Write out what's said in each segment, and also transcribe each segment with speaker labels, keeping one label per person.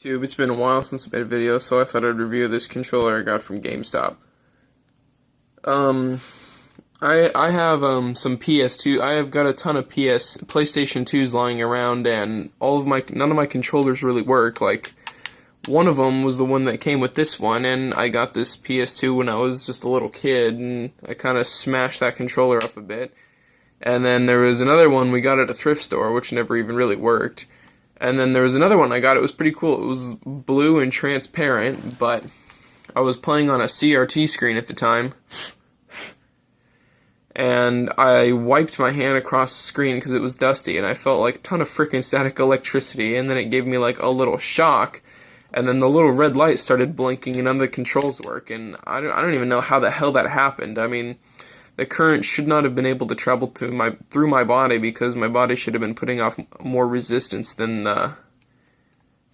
Speaker 1: YouTube. It's been a while since I made a video, so I thought I'd review this controller I got from GameStop. I have some PS2. I have got a ton of PlayStation 2s lying around, and none of my controllers really work. Like, one of them was the one that came with this one, and I got this PS2 when I was just a little kid, and I kind of smashed that controller up a bit. And then there was another one we got at a thrift store, which never even really worked. And then there was another one I got. It was pretty cool. It was blue and transparent, but I was playing on a CRT screen at the time. And I wiped my hand across the screen because it was dusty, and I felt like a ton of freaking static electricity, and then it gave me like a little shock, and then the little red light started blinking and none of the controls work, and I don't even know how the hell that happened. I mean, the current should not have been able to travel through my body because my body should have been putting off more resistance than the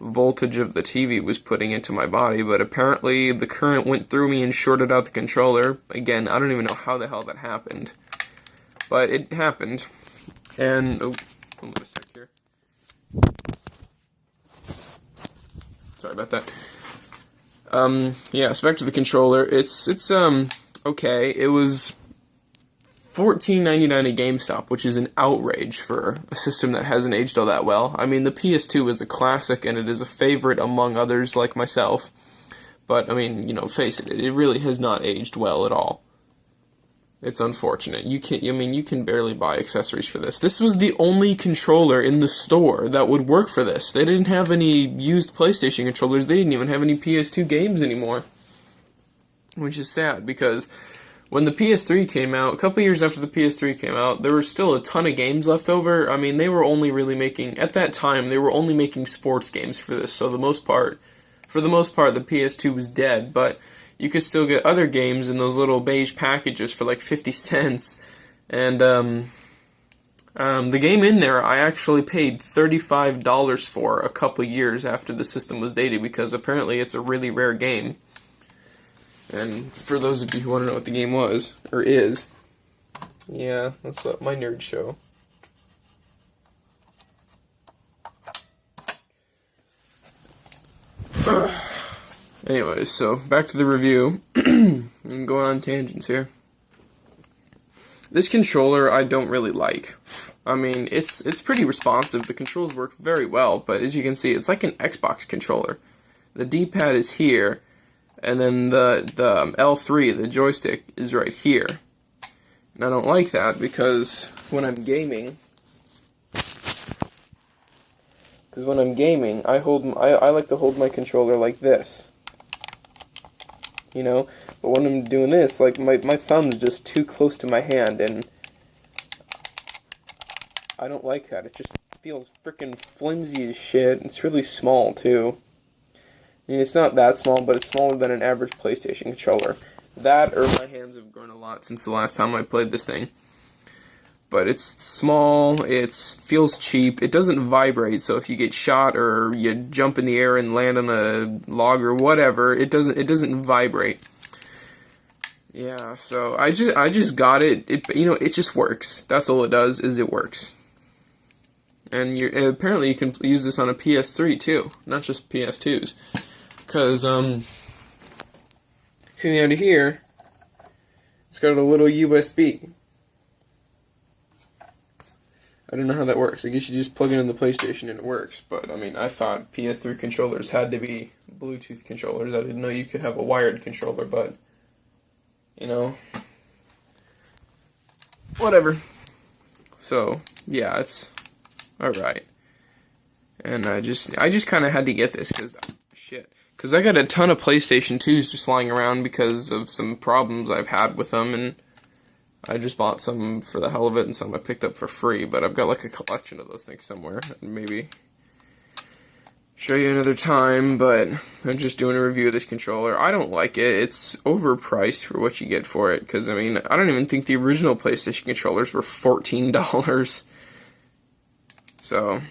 Speaker 1: voltage of the TV was putting into my body, but apparently the current went through me and shorted out the controller. Again, I don't even know how the hell that happened, but it happened. And hold on a sec here. Sorry about that. Yeah, so back to the controller. It's okay. It was $14.99 at GameStop, which is an outrage for a system that hasn't aged all that well. I mean, the PS2 is a classic, and it is a favorite among others like myself. But, I mean, face it, it really has not aged well at all. It's unfortunate. You can barely buy accessories for this. This was the only controller in the store that would work for this. They didn't have any used PlayStation controllers. They didn't even have any PS2 games anymore. Which is sad, because when the PS3 came out, a couple years after the PS3 came out, there were still a ton of games left over. I mean, they were only really making, at that time, they were only making sports games for this, so for the most part, the PS2 was dead, but you could still get other games in those little beige packages for like 50 cents, and the game in there I actually paid $35 for a couple years after the system was dated, because apparently it's a really rare game. And for those of you who want to know what the game was, or is, yeah, that's my nerd show. Anyways, so back to the review. I'm going on tangents here. This controller I don't really like. I mean, it's pretty responsive. The controls work very well, but as you can see, it's like an Xbox controller. The D-pad is here, and then the L3, the joystick, is right here. And I don't like that because when I'm gaming, I like to hold my controller like this. But when I'm doing this, like my thumb is just too close to my hand, and I don't like that. It just feels freaking flimsy as shit. It's really small too. I mean, it's not that small, but it's smaller than an average PlayStation controller. That, or my hands have grown a lot since the last time I played this thing. But it's small, it feels cheap, it doesn't vibrate, so if you get shot or you jump in the air and land on a log or whatever, it doesn't vibrate. Yeah, so I just got it. It just works. That's all it does, is it works. And apparently you can use this on a PS3 too, not just PS2s. Because, coming out of here, it's got a little USB. I don't know how that works. I guess you just plug it in the PlayStation and it works. But, I mean, I thought PS3 controllers had to be Bluetooth controllers. I didn't know you could have a wired controller, but, whatever. So, yeah, it's alright. And I just kind of had to get this, because I got a ton of PlayStation 2s just lying around because of some problems I've had with them, and I just bought some for the hell of it and some I picked up for free, but I've got like a collection of those things somewhere, and maybe show you another time, but I'm just doing a review of this controller. I don't like it. It's overpriced for what you get for it, because, I mean, I don't even think the original PlayStation controllers were $14. So